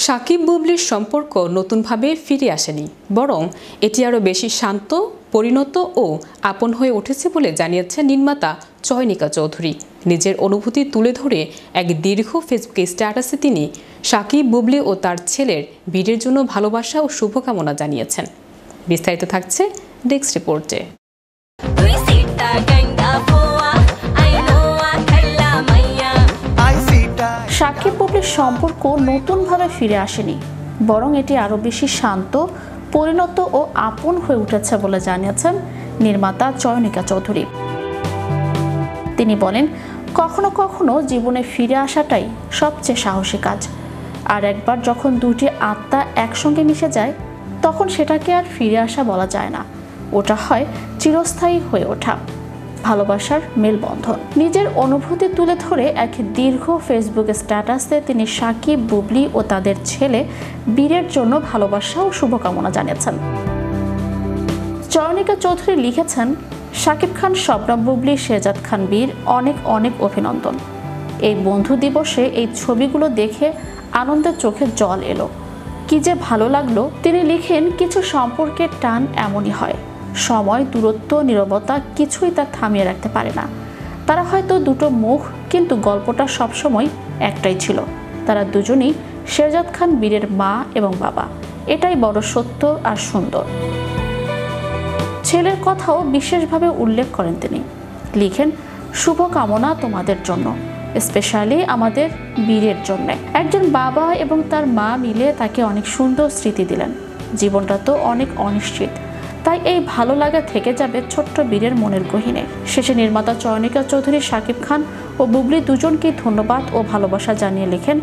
সাকিব বুবলির সম্পর্ক নতুনভাবে ফিরে আসেনি, বরং এটি আরও বেশি শান্ত, পরিণত ও আপন হয়ে উঠেছে বলে জানিয়েছেন নির্মাতা চয়নিকা চৌধুরী। নিজের অনুভূতি তুলে ধরে এক দীর্ঘ ফেসবুক স্ট্যাটাসে তিনি সাকিব বুবলি ও তার ছেলের বিয়ের জন্য ভালোবাসা ও শুভকামনা জানিয়েছেন। বিস্তারিত থাকছে ডেস্ক রিপোর্টে। সাকিব বুবলির সম্পর্ক নতুনভাবে ফিরে আসেনি, বরং এটি আরও বেশি শান্ত, পরিণত ও আপন হয়ে উঠেছে বলে জানিয়েছেন নির্মাতা চয়নিকা চৌধুরী। তিনি বলেন, কখনো কখনো জীবনে ফিরে আসাটাই সবচেয়ে সাহসী কাজ। আর একবার যখন দুটি আত্মা একসঙ্গে মিশে যায়, তখন সেটাকে আর ফিরে আসা বলা যায় না। ওটা হয় চিরস্থায়ী হয়ে ওঠা, ভালোবাসার মেলবন্ধন। নিজের অনুভূতি তুলে ধরে এক দীর্ঘ ফেসবুক স্ট্যাটাসে তিনি সাকিব বুবলি ও তাদের ছেলে বীরের জন্য ভালোবাসা ও শুভকামনা জানিয়েছেন। চয়নিকা চৌধুরী লিখেছেন, সাকিব খান, শবনম বুবলি, শেহজাদ খান বীর, অনেক অনেক অভিনন্দন। এই বন্ধু দিবসে এই ছবিগুলো দেখে আনন্দে চোখে জল এলো। কি যে ভালো লাগলো। তিনি লিখেন, কিছু সম্পর্কের টান এমনই হয়, সময়, দূরত্ব, নীরবতা কিছুই তা থামিয়ে রাখতে পারে না। তারা হয়তো দুটো মুখ, কিন্তু গল্পটা সবসময় একটাই ছিল। তারা দুজনই শেহজাদ খান বীরের মা এবং বাবা। এটাই বড় সত্য আর সুন্দর। ছেলের কথাও বিশেষভাবে উল্লেখ করেন তিনি। লিখেন, শুভকামনা তোমাদের জন্য, স্পেশালি আমাদের বীরের জন্য। একজন বাবা এবং তার মা মিলে তাকে অনেক সুন্দর স্মৃতি দিলেন। জীবনটা তো অনেক অনিশ্চিত, তাই এই ভালো লাগা থেকে যাবে ছোট্ট বীরের মনের গহীনে। শেষে নির্মাতা চয়নিকা চৌধুরী সাকিব খান ও বুবলি দুজনকেই ধন্যবাদ ও ভালোবাসা জানিয়ে লেখেন,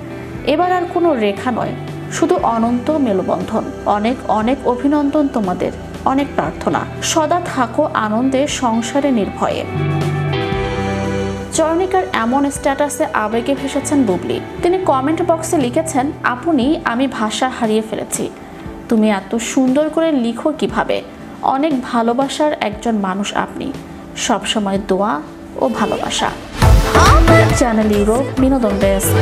এবার আর কোনো রেখা নয়, শুধু অনন্ত মেলবন্ধন। অনেক অনেক অভিনন্দন তোমাদের, অনেক প্রার্থনা, সদা থাকো আনন্দে, সংসারে নির্ভয়ে। চয়নিকার এমন স্ট্যাটাসে আবেগে ভেসেছেন বুবলি। তিনি কমেন্ট বক্সে লিখেছেন, আপনি, আমি ভাষা হারিয়ে ফেলেছি। তুমি এত সুন্দর করে লিখো কিভাবে? অনেক ভালোবাসার একজন মানুষ আপনি। সবসময় দোয়া ও ভালোবাসা। চ্যানেল ইউরোপ বিনোদন ডেস্ক।